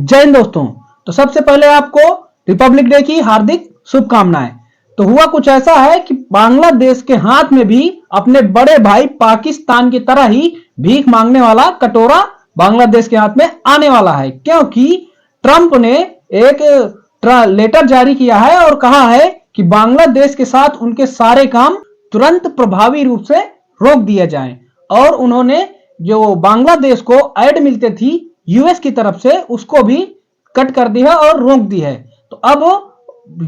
जय हिंद दोस्तों। तो सबसे पहले आपको रिपब्लिक डे की हार्दिक शुभकामनाएं। तो हुआ कुछ ऐसा है कि बांग्लादेश के हाथ में भी अपने बड़े भाई पाकिस्तान की तरह ही भीख मांगने वाला कटोरा बांग्लादेश के हाथ में आने वाला है, क्योंकि ट्रंप ने एक लेटर जारी किया है और कहा है कि बांग्लादेश के साथ उनके सारे काम तुरंत प्रभावी रूप से रोक दिए जाएं। और उन्होंने जो बांग्लादेश को ऐड मिलते थी यूएस की तरफ से उसको भी कट कर दी है और रोक दी है। तो अब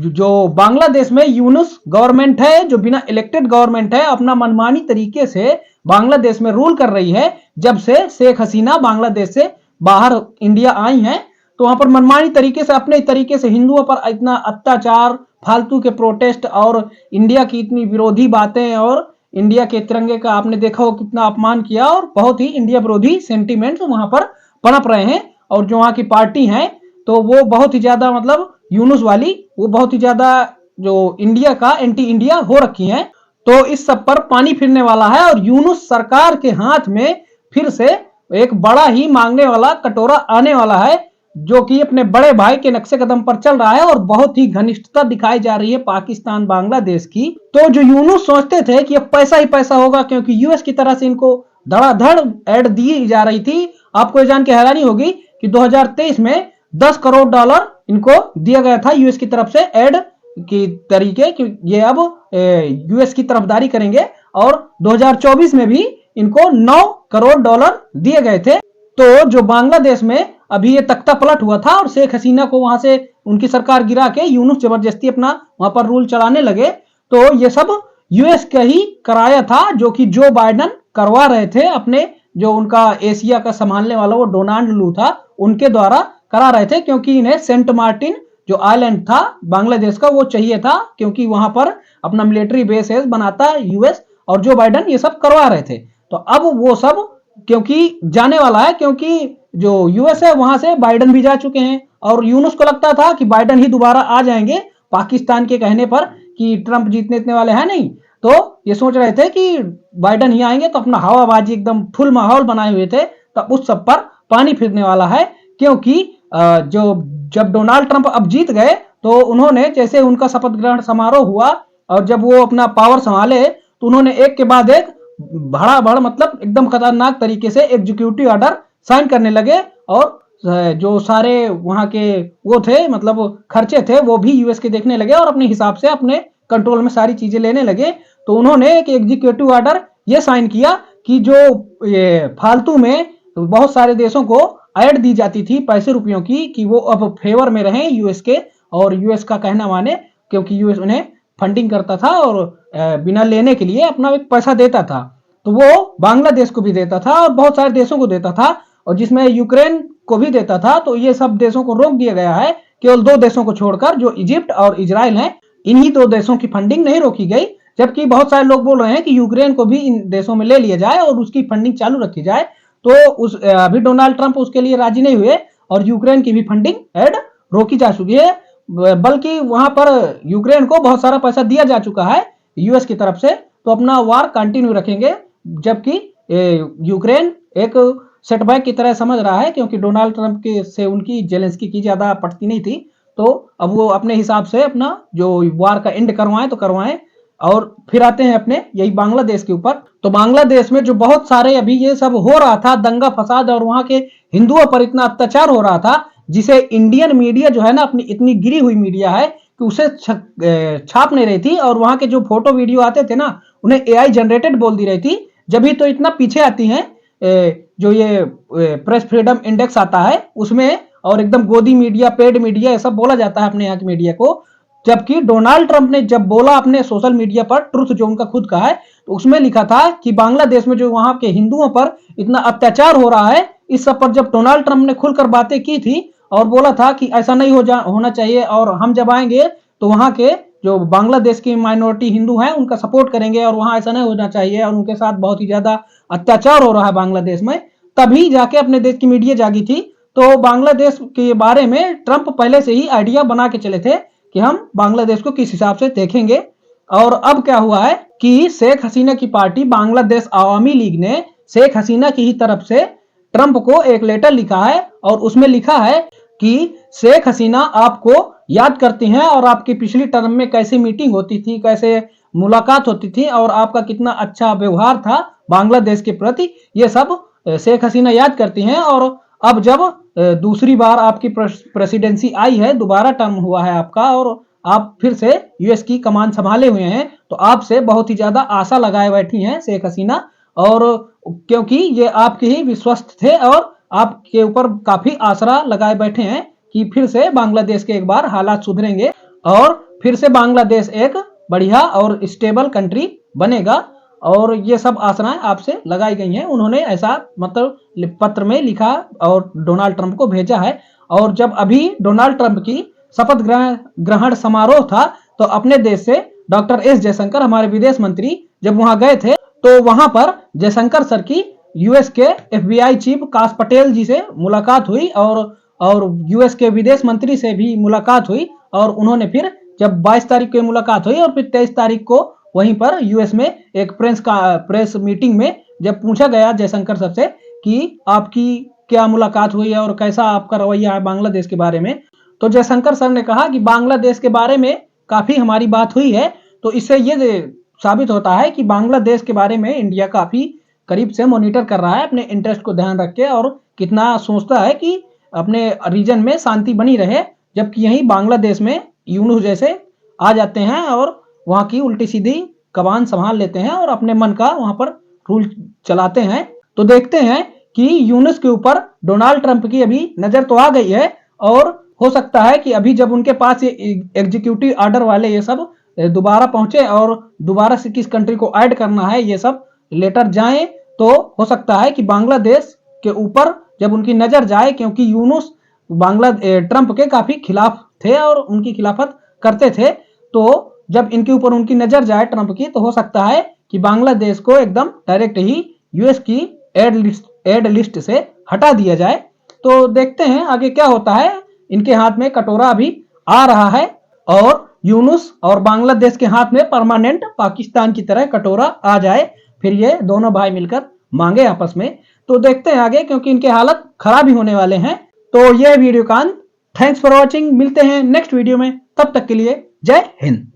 जो बांग्लादेश में यूनुस गवर्नमेंट है, जो बिना इलेक्टेड गवर्नमेंट है, अपना मनमानी तरीके से बांग्लादेश में रूल कर रही है। जब से शेख हसीना बांग्लादेश से बाहर इंडिया आई हैं, तो वहां पर मनमानी तरीके से अपने तरीके से हिंदुओं पर इतना अत्याचार, फालतू के प्रोटेस्ट और इंडिया की इतनी विरोधी बातें और इंडिया के तिरंगे का आपने देखा हो कितना अपमान किया और बहुत ही इंडिया विरोधी सेंटीमेंट्स वहां पर पनप रहे हैं। और जो वहां की पार्टी है तो वो बहुत ही ज्यादा मतलब यूनुस वाली, वो बहुत ही ज्यादा जो इंडिया का एंटी इंडिया हो रखी है। तो इस सब पर पानी फिरने वाला है और यूनुस सरकार के हाथ में फिर से एक बड़ा ही मांगने वाला कटोरा आने वाला है, जो कि अपने बड़े भाई के नक्शे कदम पर चल रहा है और बहुत ही घनिष्ठता दिखाई जा रही है पाकिस्तान बांग्लादेश की। तो जो यूनुस सोचते थे कि अब पैसा ही पैसा होगा, क्योंकि यूएस की तरह से इनको धड़ाधड़ ऐड दी जा रही थी। आपको ये जान के हैरानी होगी कि 2023 में $10 करोड़ इनको दिया गया था यूएस की तरफ से ऐड की तरीके कि ये अब यूएस की तरफदारी करेंगे। और 2024 में भी इनको $9 करोड़ दिए गए थे। तो जो बांग्लादेश में अभी ये तख्ता पलट हुआ था और शेख हसीना को वहां से उनकी सरकार गिरा के यूनुस जबरदस्ती अपना वहां पर रूल चलाने लगे, तो ये सब यूएस का ही कराया था, जो कि जो बाइडन करवा रहे थे अपने जो उनका एशिया का संभालने वाला वो डोनाल्ड लू था उनके द्वारा करा रहे थे। क्योंकि इन्हें सेंट मार्टिन जो आइलैंड था बांग्लादेश का वो चाहिए था, क्योंकि वहां पर अपना मिलिट्री बेस बनाता यूएस, और जो बाइडन ये सब करवा रहे थे। तो अब वो सब क्योंकि जाने वाला है, क्योंकि जो यूएस है वहां से बाइडन भी जा चुके हैं और यूनुस को लगता था कि बाइडन ही दोबारा आ जाएंगे पाकिस्तान के कहने पर कि ट्रंप जीतने इतने वाले हैं नहीं। तो ये सोच रहे थे कि बाइडन ही आएंगे, तो अपना हवाबाजी एकदम फुल माहौल बनाए हुए थे। तो उस सब पर पानी फिरने वाला है, क्योंकि जो जब डोनाल्ड ट्रंप अब जीत गए तो उन्होंने जैसे उनका शपथ ग्रहण समारोह हुआ और जब वो अपना पावर संभाले तो उन्होंने एक के बाद एक भड़ाभड़ मतलब एकदम खतरनाक तरीके से एग्जीक्यूटिव ऑर्डर साइन करने लगे। और जो सारे वहां के वो थे मतलब खर्चे थे वो भी यूएस के देखने लगे और अपने हिसाब से अपने कंट्रोल में सारी चीजें लेने लगे। तो उन्होंने एक एग्जीक्यूटिव ऑर्डर ये साइन किया कि जो ये फालतू में बहुत सारे देशों को ऐड दी जाती थी पैसे रुपयों की कि वो अब फेवर में रहें यूएस के, और यूएस का कहना माने, क्योंकि यूएस उन्हें फंडिंग करता था और बिना लेने के लिए अपना एक पैसा देता था। तो वो बांग्लादेश को भी देता था और बहुत सारे देशों को देता था, और जिसमें यूक्रेन को भी देता था। तो ये सब देशों को रोक दिया गया है, केवल 2 देशों को छोड़कर, जो इजिप्ट और इजराइल हैं। इन्हीं 2 देशों की फंडिंग नहीं रोकी गई, जबकि बहुत सारे लोग बोल रहे हैं कि यूक्रेन को भी इन देशों में ले लिया जाए और उसकी फंडिंग चालू रखी जाए। तो उस अभी डोनाल्ड ट्रंप उसके लिए राजी नहीं हुए और यूक्रेन की भी फंडिंग ऐड रोकी जा चुकी है। बल्कि वहां पर यूक्रेन को बहुत सारा पैसा दिया जा चुका है यूएस की तरफ से, तो अपना वार कंटिन्यू रखेंगे। जबकि यूक्रेन एक सेटबैक की तरह समझ रहा है, क्योंकि डोनाल्ड ट्रंप के से उनकी जेलेंस्की की ज्यादा पटती नहीं थी। तो अब वो अपने हिसाब से अपना जो वार का एंड करवाएं तो करवाएं। और फिर आते हैं अपने यही बांग्लादेश के ऊपर। तो बांग्लादेश में जो बहुत सारे अभी ये सब हो रहा था दंगा फसाद और वहां के हिंदुओं पर इतना अत्याचार हो रहा था, जिसे इंडियन मीडिया जो है ना, अपनी इतनी गिरी हुई मीडिया है कि उसे छाप नहीं रही थी। और वहां के जो फोटो वीडियो आते थे ना, उन्हें एआई जनरेटेड बोल दी रही थी। जब भी तो इतना पीछे आती हैं जो ये प्रेस फ्रीडम इंडेक्स आता है उसमें, और एकदम गोदी मीडिया, पेड मीडिया, ऐसा बोला जाता है अपने यहाँ की मीडिया को। जबकि डोनाल्ड ट्रंप ने जब बोला अपने सोशल मीडिया पर, ट्रुथ जो उनका खुद का है, तो उसमें लिखा था कि बांग्लादेश में जो वहां के हिंदुओं पर इतना अत्याचार हो रहा है, इस सब पर जब डोनाल्ड ट्रंप ने खुलकर बातें की थी और बोला था कि ऐसा नहीं होना चाहिए, और हम जब आएंगे तो वहां के जो बांग्लादेश की माइनॉरिटी हिंदू हैं उनका सपोर्ट करेंगे और वहां ऐसा नहीं होना चाहिए और उनके साथ बहुत ही ज्यादा अत्याचार हो रहा है बांग्लादेश में, तभी जाके अपने देश की मीडिया जागी थी। तो बांग्लादेश के बारे में ट्रंप पहले से ही आइडिया बना के चले थे कि हम बांग्लादेश को किस हिसाब से देखेंगे। और अब क्या हुआ है कि शेख हसीना की पार्टी बांग्लादेश आवामी लीग ने शेख हसीना की ही तरफ से ट्रंप को एक लेटर लिखा है और उसमें लिखा है कि शेख हसीना आपको याद करती हैं और आपकी पिछली टर्म में कैसी मीटिंग होती थी, कैसे मुलाकात होती थी और आपका कितना अच्छा व्यवहार था बांग्लादेश के प्रति, ये सब शेख हसीना याद करती हैं। और अब जब दूसरी बार आपकी प्रेसिडेंसी आई है, दोबारा टर्म हुआ है आपका और आप फिर से यूएस की कमान संभाले हुए हैं, तो आपसे बहुत ही ज्यादा आशा लगाए बैठी हैं शेख हसीना। और क्योंकि ये आपके ही विश्वस्त थे और आपके ऊपर काफी आसरा लगाए बैठे हैं कि फिर से बांग्लादेश के एक बार हालात सुधरेंगे और फिर से बांग्लादेश एक बढ़िया और स्टेबल कंट्री बनेगा। और ये सब आशाएं आपसे लगाई गई हैं। उन्होंने ऐसा मतलब पत्र में लिखा और डोनाल्ड ट्रंप को भेजा है। और जब अभी डोनाल्ड ट्रंप की शपथ ग्रहण समारोह था तो अपने देश से डॉक्टर एस जयशंकर, हमारे विदेश मंत्री, जब वहां गए थे तो वहां पर जयशंकर सर की यूएस के एफबीआई चीफ काश पटेल जी से मुलाकात हुई और यूएस के विदेश मंत्री से भी मुलाकात हुई। और उन्होंने फिर जब 22 तारीख को मुलाकात हुई और फिर 23 तारीख को वहीं पर यूएस में एक प्रेस मीटिंग में जब पूछा गया जयशंकर सर से कि आपकी क्या मुलाकात हुई है और कैसा आपका रवैया है बांग्लादेश के बारे में, तो जयशंकर सर ने कहा कि बांग्लादेश के बारे में काफी हमारी बात हुई है। तो इससे ये साबित होता है कि बांग्लादेश के बारे में इंडिया काफी करीब से मॉनिटर कर रहा है, अपने इंटरेस्ट को ध्यान रख के, और कितना सोचता है कि अपने रीजन में शांति बनी रहे। जबकि यहीं बांग्लादेश में यूनुस जैसे आ जाते हैं और वहां की उल्टी सीधी कमान संभाल लेते हैं और अपने मन का वहां पर रूल चलाते हैं। तो देखते हैं कि यूनुस के ऊपर डोनाल्ड ट्रंप की अभी नजर तो आ गई है और हो सकता है कि अभी जब उनके पास ये एग्जीक्यूटिव ऑर्डर वाले ये सब दोबारा पहुंचे और दोबारा से किस कंट्री को ऐड करना है ये सब लेटर जाए, तो हो सकता है कि बांग्लादेश के ऊपर जब उनकी नजर जाए, क्योंकि यूनुस ट्रंप के काफी खिलाफ थे और उनकी खिलाफत करते थे, तो जब इनके ऊपर उनकी नजर जाए ट्रंप की, तो हो सकता है कि बांग्लादेश को एकदम डायरेक्ट ही यूएस की एड लिस्ट से हटा दिया जाए। तो देखते हैं आगे क्या होता है। इनके हाथ में कटोरा अभी आ रहा है और यूनुस और बांग्लादेश के हाथ में परमानेंट पाकिस्तान की तरह कटोरा आ जाए, फिर ये दोनों भाई मिलकर मांगे आपस में। तो देखते हैं आगे, क्योंकि इनके हालत खराब ही होने वाले हैं। तो ये वीडियो का थैंक्स फॉर वॉचिंग, मिलते हैं नेक्स्ट वीडियो में, तब तक के लिए जय हिंद।